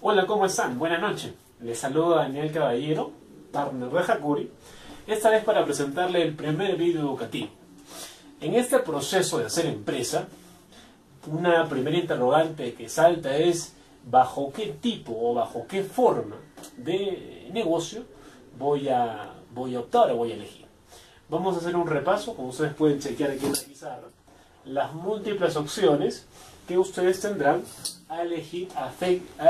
Hola, ¿cómo están? Buenas noches. Les saluda Daniel Caballero, partner de Hakuri, esta vez para presentarle el primer video educativo. En este proceso de hacer empresa, una primera interrogante que salta es ¿bajo qué tipo o bajo qué forma de negocio voy a optar o voy a elegir? Vamos a hacer un repaso, como ustedes pueden chequear aquí en la pizarra, las múltiples opciones que ustedes tendrán a elegir a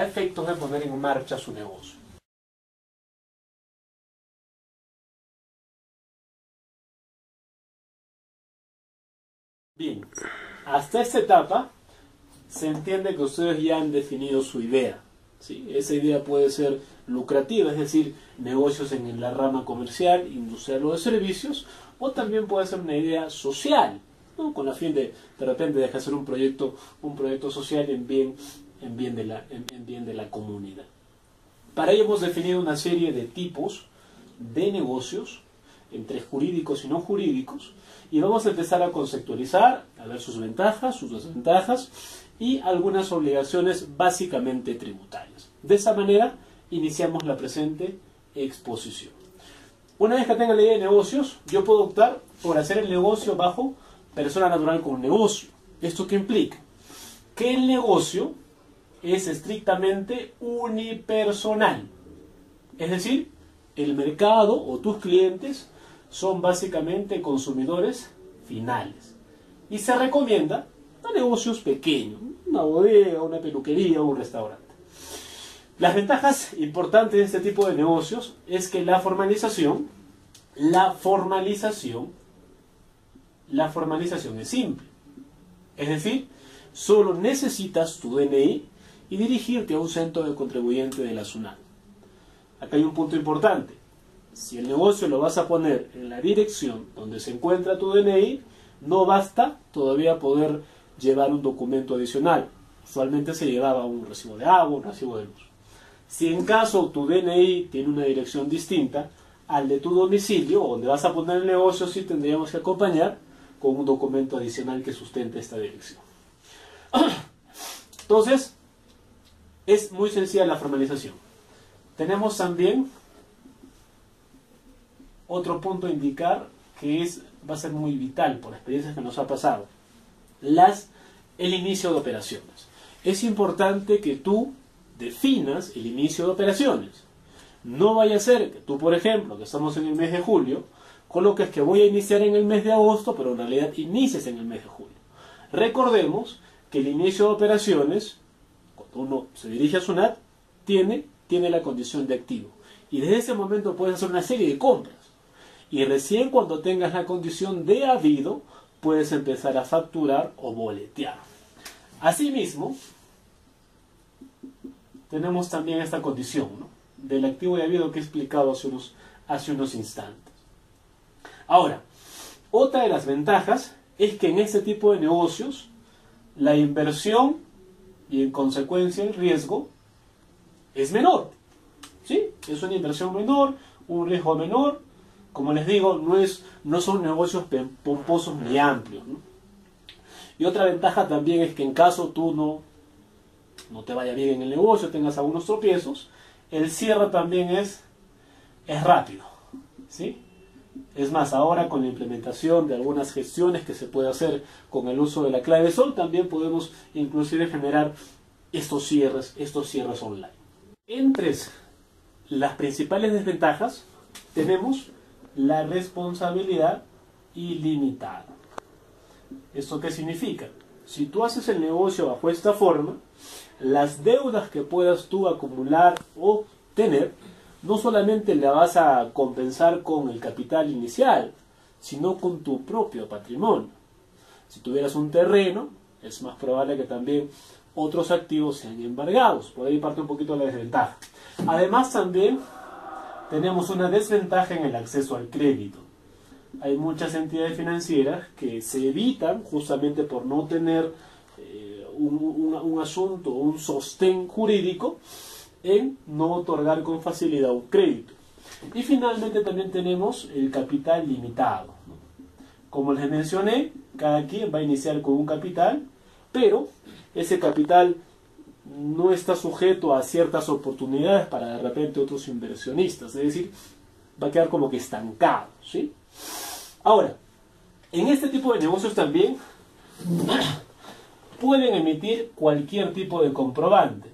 efectos de poner en marcha su negocio. Bien, hasta esta etapa se entiende que ustedes ya han definido su idea, ¿sí? Esa idea puede ser lucrativa, es decir, negocios en la rama comercial, industrial o de servicios, o también puede ser una idea social, ¿no? Con la fin de repente de hacer un proyecto social en bien de la comunidad. Para ello hemos definido una serie de tipos de negocios, entre jurídicos y no jurídicos, y vamos a empezar a conceptualizar, a ver sus ventajas, sus desventajas y algunas obligaciones básicamente tributarias. De esa manera iniciamos la presente exposición. Una vez que tenga la idea de negocios, yo puedo optar por hacer el negocio bajo persona natural con negocio. ¿Esto qué implica? Que el negocio es estrictamente unipersonal. Es decir, el mercado o tus clientes son básicamente consumidores finales. Y se recomienda a negocios pequeños, una bodega, una peluquería o un restaurante. Las ventajas importantes de este tipo de negocios es que la formalización es simple. Es decir, solo necesitas tu DNI y dirigirte a un centro de contribuyente de la SUNAT. Acá hay un punto importante. Si el negocio lo vas a poner en la dirección donde se encuentra tu DNI, no basta todavía poder llevar un documento adicional. Usualmente se llevaba un recibo de agua, un recibo de luz. Si en caso tu DNI tiene una dirección distinta al de tu domicilio, donde vas a poner el negocio, sí tendríamos que acompañar con un documento adicional que sustente esta dirección. Entonces, es muy sencilla la formalización. Tenemos también otro punto a indicar que va a ser muy vital por experiencias que nos ha pasado. El inicio de operaciones. Es importante que tú definas el inicio de operaciones. No vaya a ser que tú, por ejemplo, que estamos en el mes de julio, coloques que voy a iniciar en el mes de agosto, pero en realidad inicies en el mes de julio. Recordemos que el inicio de operaciones, cuando uno se dirige a SUNAT, tiene la condición de activo. Y desde ese momento puedes hacer una serie de compras. Y recién cuando tengas la condición de habido, puedes empezar a facturar o boletear. Asimismo, tenemos también esta condición, ¿no?, del activo y habido que he explicado hace unos instantes. Ahora, otra de las ventajas es que en este tipo de negocios, la inversión y en consecuencia el riesgo es menor. ¿Sí? Es una inversión menor, un riesgo menor. Como les digo, no son negocios pomposos ni amplios, ¿no? Y otra ventaja también es que en caso tú no te vaya bien en el negocio, tengas algunos tropiezos, el cierre también es rápido, ¿sí? Es más, ahora con la implementación de algunas gestiones que se puede hacer con el uso de la clave SOL, también podemos inclusive generar estos cierres online. Entre las principales desventajas tenemos la responsabilidad ilimitada. ¿Esto qué significa? Si tú haces el negocio bajo esta forma, las deudas que puedas tú acumular o tener, no solamente la vas a compensar con el capital inicial, sino con tu propio patrimonio. Si tuvieras un terreno, es más probable que también otros activos sean embargados. Por ahí parte un poquito la desventaja. Además también tenemos una desventaja en el acceso al crédito. Hay muchas entidades financieras que se evitan justamente por no tener un asunto, un sostén jurídico, en no otorgar con facilidad un crédito. Y finalmente también tenemos el capital limitado, ¿no? Como les mencioné, cada quien va a iniciar con un capital, pero ese capital no está sujeto a ciertas oportunidades para de repente otros inversionistas, es decir, va a quedar como que estancado, ¿sí? Ahora, en este tipo de negocios también pueden emitir cualquier tipo de comprobante,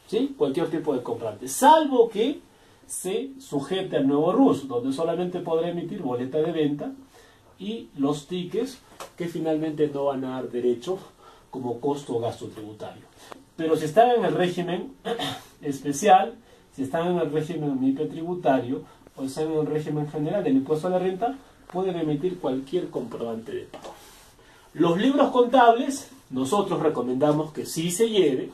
¿sí? Cualquier tipo de comprobante, salvo que se sujete al nuevo RUS, donde solamente podrá emitir boleta de venta y los tickets que finalmente no van a dar derecho como costo o gasto tributario. Pero si están en el régimen especial, si están en el régimen MIPE tributario o están en el régimen general del impuesto a la renta, pueden emitir cualquier comprobante de pago. Los libros contables, nosotros recomendamos que sí se lleve,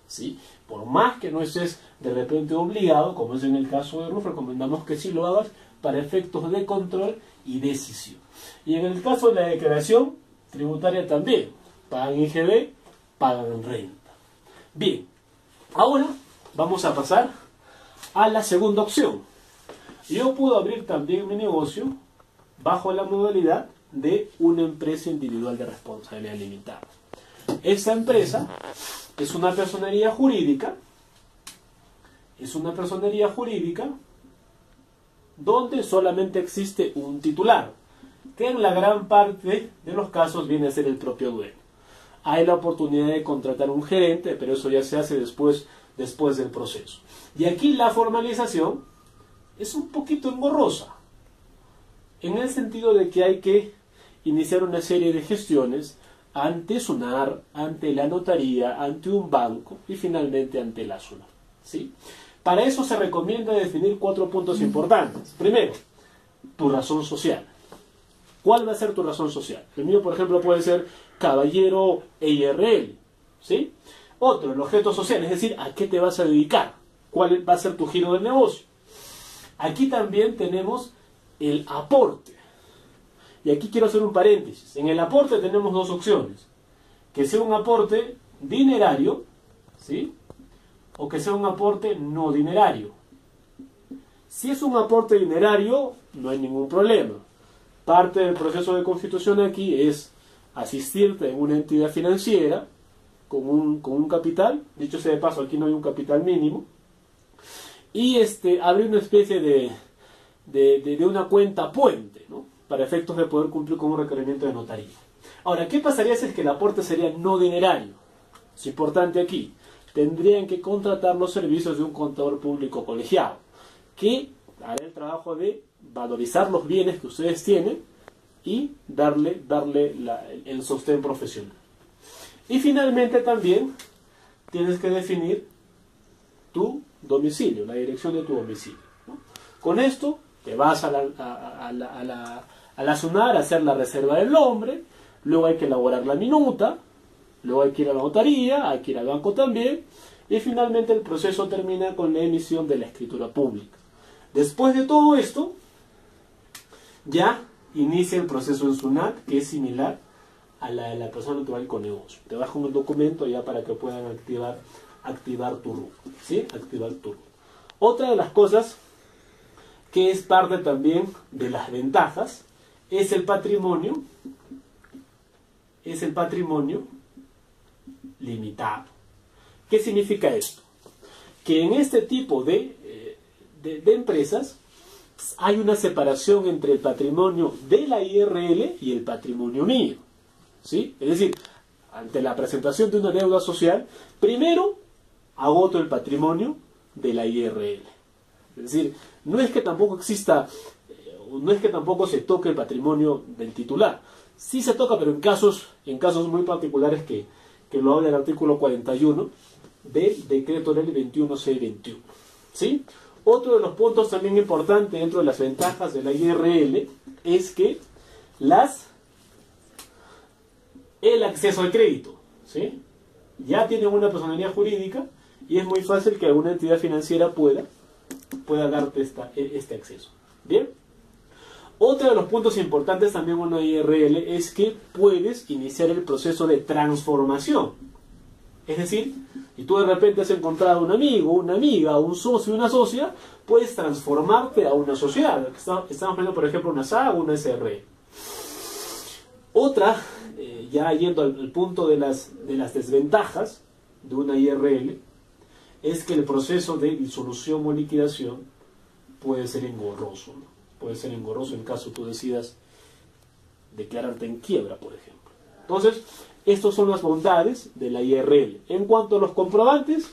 ¿sí? Por más que no estés de repente obligado, como es en el caso de RUF, recomendamos que sí lo hagas para efectos de control y decisión. Y en el caso de la declaración tributaria también, pagan IGB, pagan renta. Bien, ahora vamos a pasar a la segunda opción. Yo puedo abrir también mi negocio bajo la modalidad de una empresa individual de responsabilidad limitada. Esta empresa es una personería jurídica, donde solamente existe un titular, que en la gran parte de los casos viene a ser el propio dueño. Hay la oportunidad de contratar un gerente, pero eso ya se hace después del proceso. Y aquí la formalización es un poquito engorrosa, en el sentido de que hay que iniciar una serie de gestiones ante SUNAR, ante la notaría, ante un banco y finalmente ante la SUNAR, ¿sí? Para eso se recomienda definir 4 puntos importantes. Primero, tu razón social. ¿Cuál va a ser tu razón social? El mío, por ejemplo, puede ser caballero EIRL, ¿sí? Otro, el objeto social, es decir, ¿a qué te vas a dedicar? ¿Cuál va a ser tu giro del negocio? Aquí también tenemos el aporte. Y aquí quiero hacer un paréntesis. En el aporte tenemos dos opciones. Que sea un aporte dinerario, ¿sí? O que sea un aporte no dinerario. Si es un aporte dinerario, no hay ningún problema. Parte del proceso de constitución aquí es asistirte en una entidad financiera con un capital. Dicho sea de paso, aquí no hay un capital mínimo. Y abrir una especie de una cuenta puente, ¿no? Para efectos de poder cumplir con un requerimiento de notaría. Ahora, ¿qué pasaría si es que el aporte sería no dinerario? Es importante aquí. Tendrían que contratar los servicios de un contador público colegiado, que hará el trabajo de valorizar los bienes que ustedes tienen y darle el sostén profesional. Y finalmente también tienes que definir tu domicilio, la dirección de tu domicilio, ¿no? Con esto te vas a la SUNAR a hacer la reserva del nombre, luego hay que elaborar la minuta, luego hay que ir a la notaría, hay que ir al banco también, y finalmente el proceso termina con la emisión de la escritura pública. Después de todo esto, ya inicia el proceso en SUNAT, que es similar a la de la persona natural con negocio. Te bajo un documento ya para que puedan activar tu RUC, ¿sí? Activar tu RUC. Otra de las cosas que es parte también de las ventajas es el patrimonio limitado. ¿Qué significa esto? Que en este tipo de empresas hay una separación entre el patrimonio de la IRL y el patrimonio mío, ¿sí? Es decir, ante la presentación de una deuda social, primero agoto el patrimonio de la IRL. Es decir, no es que tampoco se toque el patrimonio del titular. Sí se toca, pero en casos muy particulares que lo habla el artículo 41 del decreto ley 21.621, ¿sí? Otro de los puntos también importantes dentro de las ventajas de la IRL es que el acceso al crédito, ¿sí? Ya tienen una personalidad jurídica y es muy fácil que alguna entidad financiera pueda darte este acceso. Bien. Otro de los puntos importantes también en una IRL es que puedes iniciar el proceso de transformación. Es decir, si tú de repente has encontrado un amigo, una amiga, un socio, una socia, puedes transformarte a una sociedad. Estamos viendo, por ejemplo, una SA o una SRE. Otra, ya yendo al punto de las desventajas, de una IRL es que el proceso de disolución o liquidación puede ser engorroso, ¿no? Puede ser engorroso en caso tú decidas declararte en quiebra, por ejemplo. Entonces, estas son las bondades de la IRL. En cuanto a los comprobantes,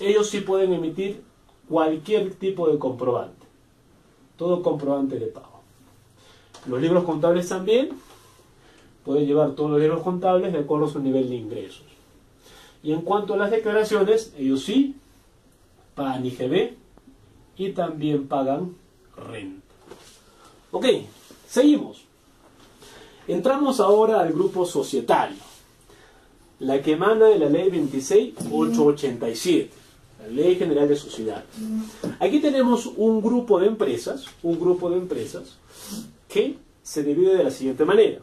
ellos sí pueden emitir cualquier tipo de comprobante. Todo comprobante de pago. Los libros contables también pueden llevar todos los libros contables de acuerdo a su nivel de ingresos. Y en cuanto a las declaraciones, ellos sí pagan IGB y también pagan renta. Ok, seguimos. Entramos ahora al grupo societario, la que emana de la ley 26.887, la Ley General de Sociedades. Aquí tenemos un grupo de empresas que se divide de la siguiente manera.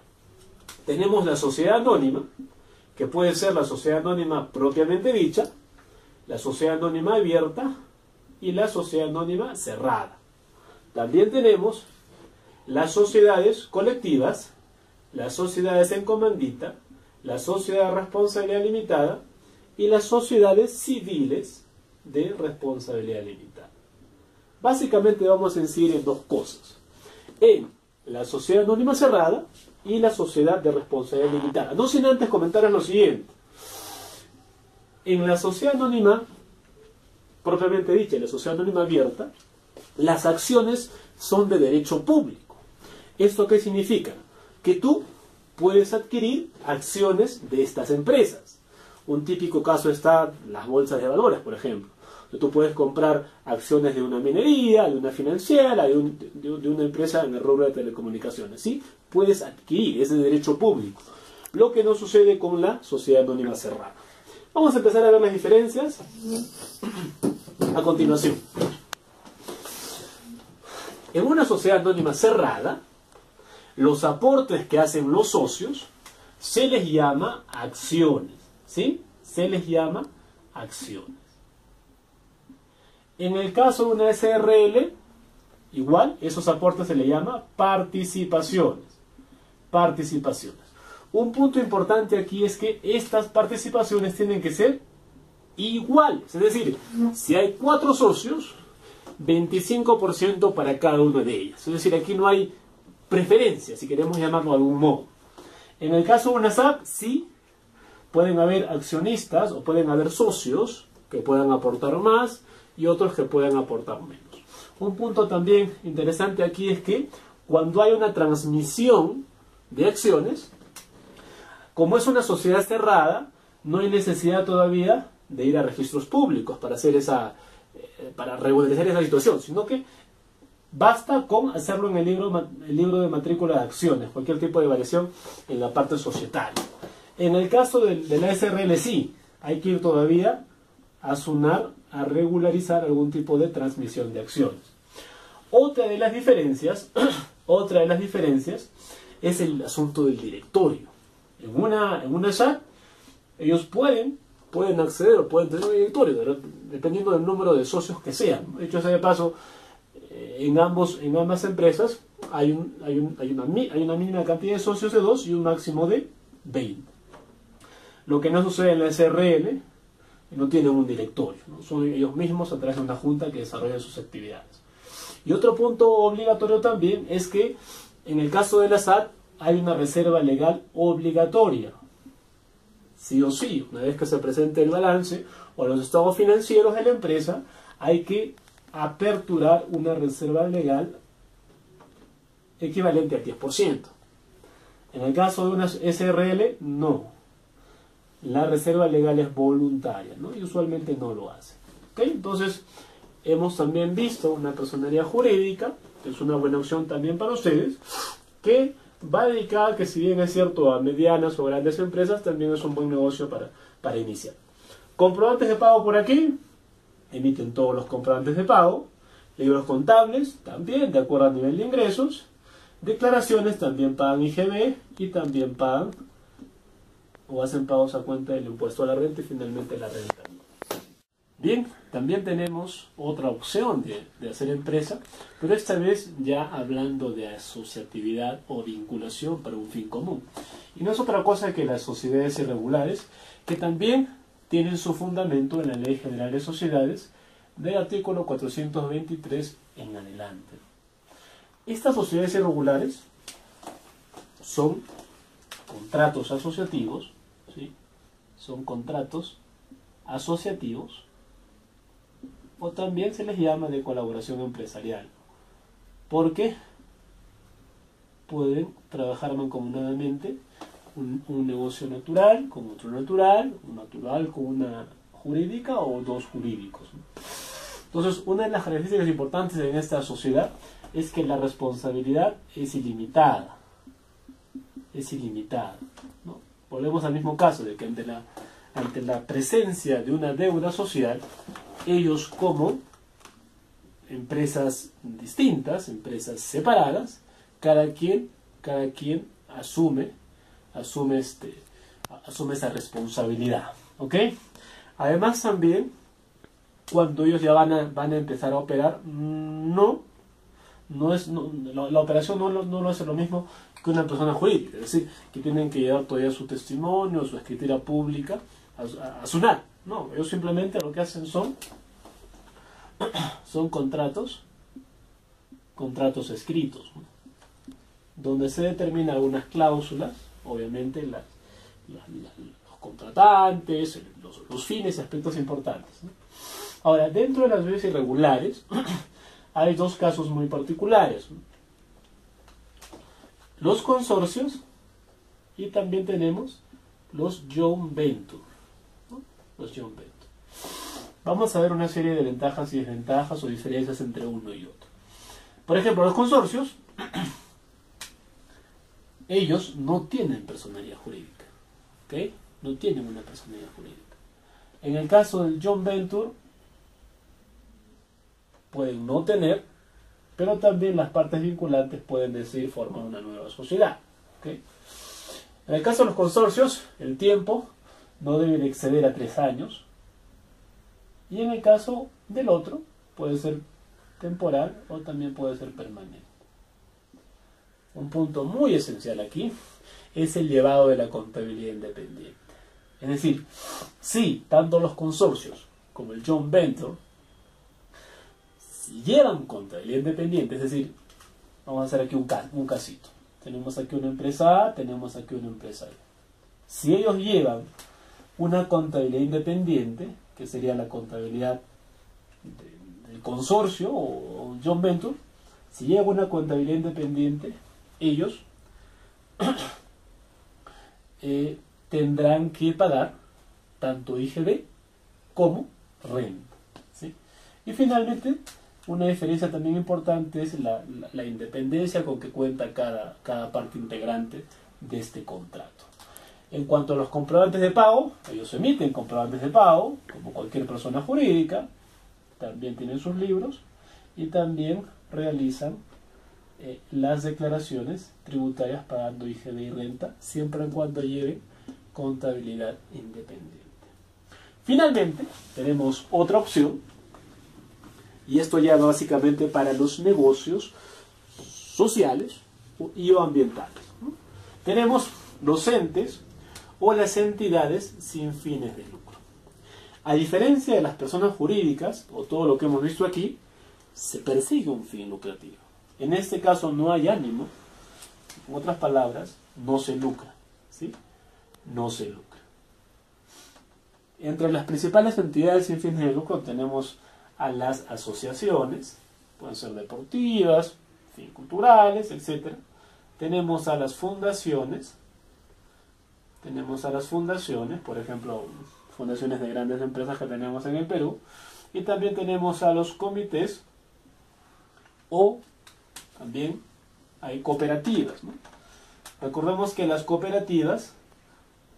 Tenemos la sociedad anónima, que puede ser la sociedad anónima propiamente dicha, la sociedad anónima abierta y la sociedad anónima cerrada. También tenemos las sociedades colectivas, las sociedades en comandita, la sociedad de responsabilidad limitada y las sociedades civiles de responsabilidad limitada. Básicamente vamos a incidir en dos cosas: en la sociedad anónima cerrada y la sociedad de responsabilidad limitada. No sin antes comentarles lo siguiente. En la sociedad anónima propiamente dicha, en la sociedad anónima abierta, las acciones son de derecho público. ¿Esto qué significa? Que tú puedes adquirir acciones de estas empresas. Un típico caso está las bolsas de valores, por ejemplo. Tú puedes comprar acciones de una minería, de una financiera, de una empresa en el rubro de telecomunicaciones. ¿Sí? Puedes adquirir ese derecho público. Lo que no sucede con la sociedad anónima cerrada. Vamos a empezar a ver las diferencias a continuación. En una sociedad anónima cerrada, los aportes que hacen los socios se les llama acciones. ¿Sí? Se les llama acciones. En el caso de una SRL, igual, esos aportes se les llama participaciones. Participaciones. Un punto importante aquí es que estas participaciones tienen que ser iguales. Es decir, si hay 4 socios, 25% para cada uno de ellos. Es decir, aquí no hay preferencia, si queremos llamarlo de algún modo. En el caso de una SAP, sí, pueden haber accionistas o pueden haber socios que puedan aportar más y otros que puedan aportar menos. Un punto también interesante aquí es que cuando hay una transmisión de acciones, como es una sociedad cerrada, no hay necesidad todavía de ir a registros públicos para hacer para regularizar esa situación, sino que basta con hacerlo en el libro de matrícula de acciones, cualquier tipo de variación en la parte societaria. En el caso de la SRL sí, hay que ir todavía a SUNAT a regularizar algún tipo de transmisión de acciones. Otra de las diferencias es el asunto del directorio. En una SAT, ellos pueden acceder o pueden tener un directorio, dependiendo del número de socios que sean. De hecho, sea de paso, en ambas empresas hay una mínima cantidad de socios de 2 y un máximo de 20. Lo que no sucede en la SRL, no tienen un directorio, ¿no? Son ellos mismos a través de una junta que desarrollan sus actividades. Y otro punto obligatorio también es que en el caso de la SAT hay una reserva legal obligatoria. Sí o sí, una vez que se presente el balance o los estados financieros de la empresa, hay que aperturar una reserva legal equivalente al 10%. En el caso de una SRL, no. La reserva legal es voluntaria, ¿no? Y usualmente no lo hace. ¿Okay? Entonces, hemos también visto una personalidad jurídica, que es una buena opción también para ustedes, que va dedicada, que si bien es cierto, a medianas o grandes empresas, también es un buen negocio para iniciar. Comprobantes de pago por aquí, emiten todos los comprobantes de pago. Libros contables, también de acuerdo al nivel de ingresos. Declaraciones, también pagan IGB y también pagan o hacen pagos a cuenta del impuesto a la renta y finalmente la renta. Bien, también tenemos otra opción de hacer empresa, pero esta vez ya hablando de asociatividad o vinculación para un fin común. Y no es otra cosa que las sociedades irregulares, que también tienen su fundamento en la Ley General de Sociedades del artículo 423 en adelante. Estas sociedades irregulares son contratos asociativos, ¿sí? Son contratos asociativos, o también se les llama de colaboración empresarial, porque pueden trabajar mancomunadamente un negocio natural con otro natural, un natural con una jurídica o dos jurídicos, ¿no? Entonces, una de las características importantes en esta sociedad es que la responsabilidad es ilimitada. Es ilimitada, ¿no? Volvemos al mismo caso de que ante la presencia de una deuda social, ellos como empresas distintas, empresas separadas, cada quien asume esa responsabilidad, ¿ok? Además también, cuando ellos ya van a empezar a operar, la operación no lo hace lo mismo que una persona jurídica, es decir, que tienen que llevar todavía su testimonio, su escritura pública a SUNAT. No, ellos simplemente lo que hacen son contratos escritos, ¿no? Donde se determinan algunas cláusulas, obviamente los contratantes, los fines y aspectos importantes, ¿no? Ahora, dentro de las leyes irregulares hay dos casos muy particulares, ¿no? Los consorcios y también tenemos los joint venture, ¿no? Los joint venture. Vamos a ver una serie de ventajas y desventajas o diferencias entre uno y otro. Por ejemplo, los consorcios, ellos no tienen personalidad jurídica, ¿ok? No tienen una personalidad jurídica. En el caso del joint venture, pueden no tener, pero también las partes vinculantes pueden decidir formar una nueva sociedad, ¿ok? En el caso de los consorcios, el tiempo no debe exceder a 3 años, y en el caso del otro, puede ser temporal o también puede ser permanente. Un punto muy esencial aquí es el llevado de la contabilidad independiente. Es decir, si tanto los consorcios como el joint venture, si llevan contabilidad independiente, es decir, vamos a hacer aquí un casito. Tenemos aquí una empresa A, tenemos aquí una empresa B. Si ellos llevan una contabilidad independiente, que sería la contabilidad del consorcio o un joint venture, si llevan una contabilidad independiente, ellos tendrán que pagar tanto IGB como renta, ¿sí? Y finalmente, una diferencia también importante es la independencia con que cuenta cada parte integrante de este contrato. En cuanto a los comprobantes de pago, ellos emiten comprobantes de pago, como cualquier persona jurídica, también tienen sus libros y también realizan las declaraciones tributarias pagando IGB y renta, siempre y cuando lleven contabilidad independiente. Finalmente, tenemos otra opción, y esto ya va básicamente para los negocios sociales y o ambientales, ¿no? Tenemos los entes o las entidades sin fines de lucro. A diferencia de las personas jurídicas, o todo lo que hemos visto aquí, se persigue un fin lucrativo. En este caso no hay ánimo, en otras palabras, no se lucra, ¿sí? No se lucra. Entre las principales entidades sin fines de lucro tenemos a las asociaciones, pueden ser deportivas, culturales, etc. Tenemos a las fundaciones, por ejemplo, fundaciones de grandes empresas que tenemos en el Perú, y también tenemos a los comités, o también hay cooperativas, ¿no? Recordemos que las cooperativas,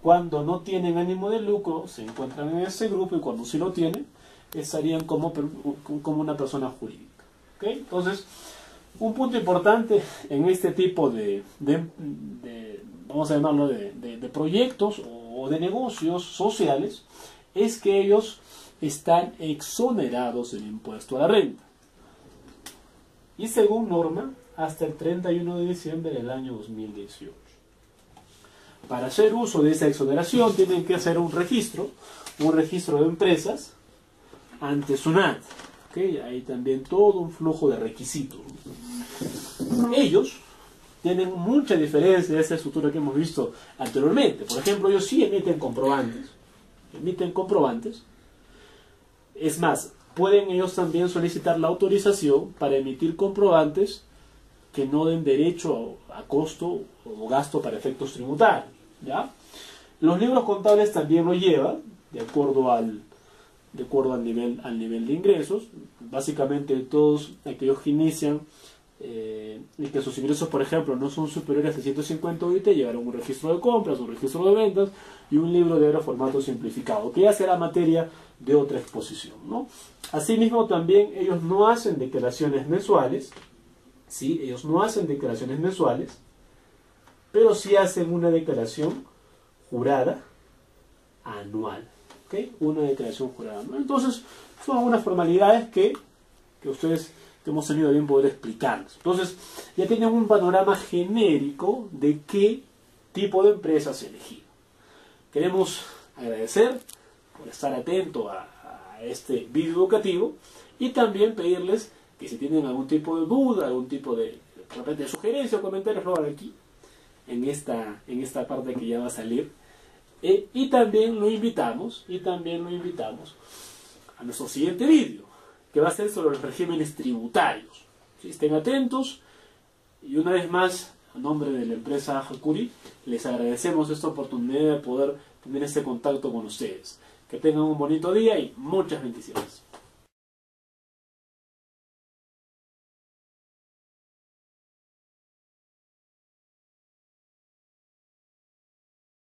cuando no tienen ánimo de lucro, se encuentran en ese grupo, y cuando sí lo tienen, estarían como una persona jurídica, ¿okay? Entonces, un punto importante en este tipo vamos a llamarlo de proyectos o de negocios sociales, es que ellos están exonerados del impuesto a la renta. Y según norma, hasta el 31 de diciembre del año 2018. Para hacer uso de esa exoneración tienen que hacer un registro un registro de empresas ante SUNAT. ¿Okay? Hay también todo un flujo de requisitos. Ellos tienen mucha diferencia de esa estructura que hemos visto anteriormente. Por ejemplo, ellos sí emiten comprobantes. Emiten comprobantes. Es más, pueden ellos también solicitar la autorización para emitir comprobantes que no den derecho a costo o gasto para efectos tributarios. ¿Ya? Los libros contables también lo llevan, de acuerdo al nivel de ingresos. Básicamente todos aquellos que inician y que sus ingresos, por ejemplo, no son superiores a 150 UIT, llevarán un registro de compras, un registro de ventas y un libro de formato simplificado, que ya será materia de otra exposición, ¿no? Asimismo, también ellos no hacen declaraciones mensuales, ¿sí? Ellos no hacen declaraciones mensuales, pero sí hacen una declaración jurada anual. ¿Okay? Una declaración jurada anual. Entonces, son algunas formalidades que ustedes que hemos tenido bien poder explicarles. Entonces, ya tienen un panorama genérico de qué tipo de empresas elegir. Queremos agradecer por estar atento a este video educativo y también pedirles que si tienen algún tipo de duda, algún tipo de repente de sugerencia o comentarios, lo hagan aquí en esta parte que ya va a salir. Y también lo invitamos a nuestro siguiente vídeo, que va a ser sobre los regímenes tributarios. ¿Sí? Estén atentos y una vez más, a nombre de la empresa Hakuri, les agradecemos esta oportunidad de poder tener este contacto con ustedes. Que tengan un bonito día y muchas bendiciones.